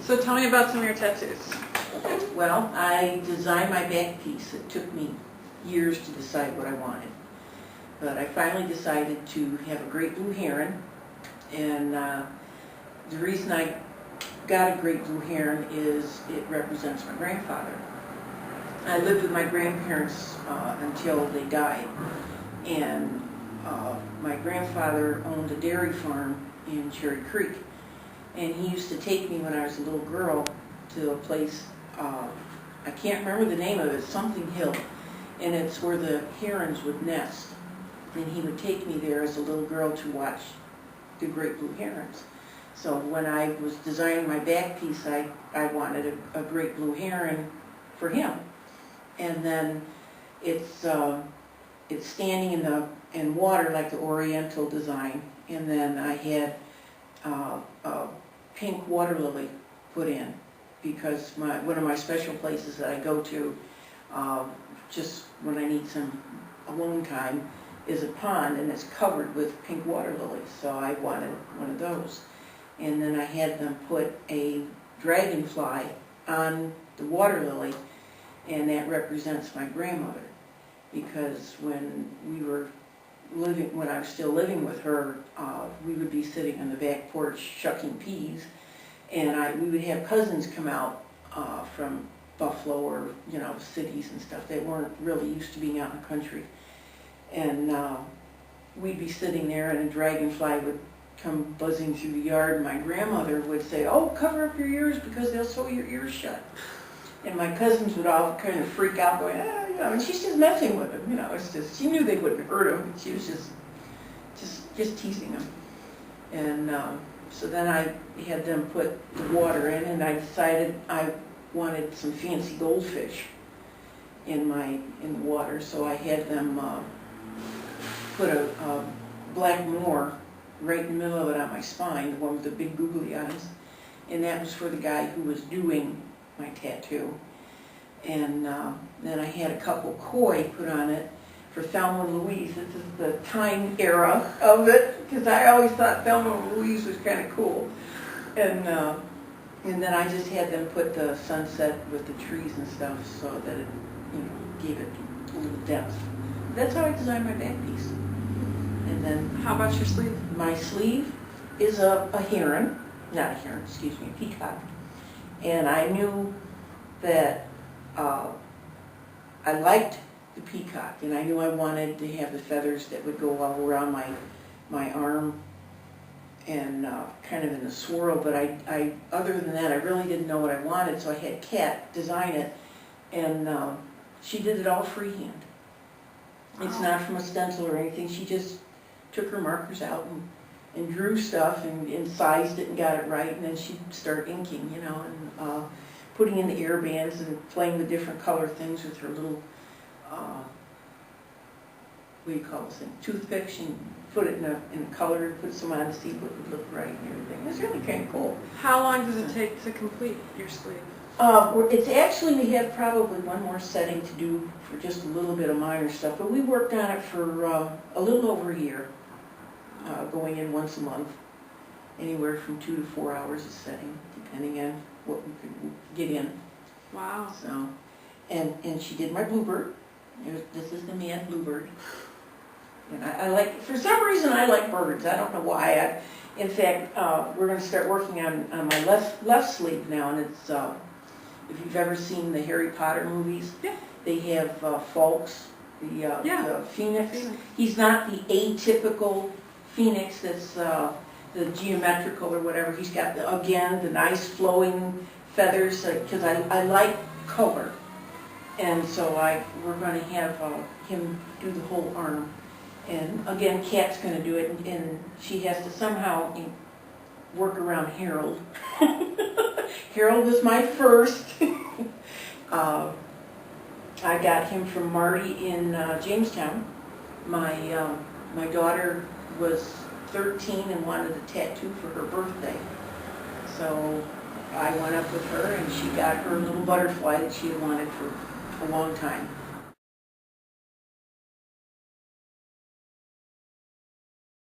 So tell me about some of your tattoos. Well, I designed my back piece. It took me years to decide what I wanted. But I finally decided to have a great blue heron. And the reason I got a great blue heron is it represents my grandfather. I lived with my grandparents until they died. And my grandfather owned a dairy farm in Cherry Creek. And he used to take me when I was a little girl to a place, I can't remember the name of it, something hill. And it's where the herons would nest. And he would take me there as a little girl to watch the great blue herons. So when I was designing my back piece, I wanted a great blue heron for him. And then it's standing in water like the Oriental design. And then I had a pink water lily put in because one of my special places that I go to just when I need some alone time is a pond, and it's covered with pink water lilies, so I wanted one of those. And then I had them put a dragonfly on the water lily, and that represents my grandmother, because when I was still living with her, we would be sitting on the back porch shucking peas, and we would have cousins come out from Buffalo or cities and stuff. They weren't really used to being out in the country, and we'd be sitting there, and a dragonfly would come buzzing through the yard, and my grandmother would say, "Oh, cover up your ears because they'll sew your ears shut." And my cousins would all kind of freak out, going, and she's just messing with them, it's just, she knew they wouldn't hurt them, she was just teasing them. And so then I had them put the water in, and I decided I wanted some fancy goldfish in the water, so I had them put a black moor right in the middle of it on my spine, the one with the big googly eyes, and that was for the guy who was doing my tattoo. And then I had a couple koi put on it for Thelma and Louise. This is the time era of it, because I always thought Thelma and Louise was kind of cool. And then I just had them put the sunset with the trees and stuff so that it gave it a little depth. That's how I designed my back piece. And then How about your sleeve? my sleeve is a heron, not a heron, excuse me, a peacock. And I knew that I liked the peacock, and I knew I wanted to have the feathers that would go all around my arm and kind of in a swirl, but I other than that, I really didn't know what I wanted, so I had Kat design it, and she did it all freehand. It's not from a stencil or anything. She just took her markers out and drew stuff and sized it and got it right, and then she'd start inking, and putting in the air bands and playing with different color things with her little, what do you call this thing, toothpick. She put it in a color, put some on to see what would look right and everything. It's really kind of cool. How long does it take to complete your sleeve? It's actually, we have probably one more setting to do for just a little bit of minor stuff, but we worked on it for a little over a year, going in once a month, anywhere from 2 to 4 hours a setting, depending on what we could get in. Wow. So, and she did my bluebird. This is the mad bluebird. And I like, for some reason I like birds. I don't know why. In fact, we're going to start working on my left sleeve now, and it's, if you've ever seen the Harry Potter movies, Yeah. they have Fawkes, the phoenix. He's not the atypical phoenix that's the geometrical or whatever. He's got, the nice flowing feathers, because I like color. And so we're going to have him do the whole arm. And again, Kat's going to do it, and she has to somehow work around Harold. Harold was my first. I got him from Marty in Jamestown. My daughter was 13 and wanted a tattoo for her birthday. So I went up with her, and she got her little butterfly that she had wanted for a long time.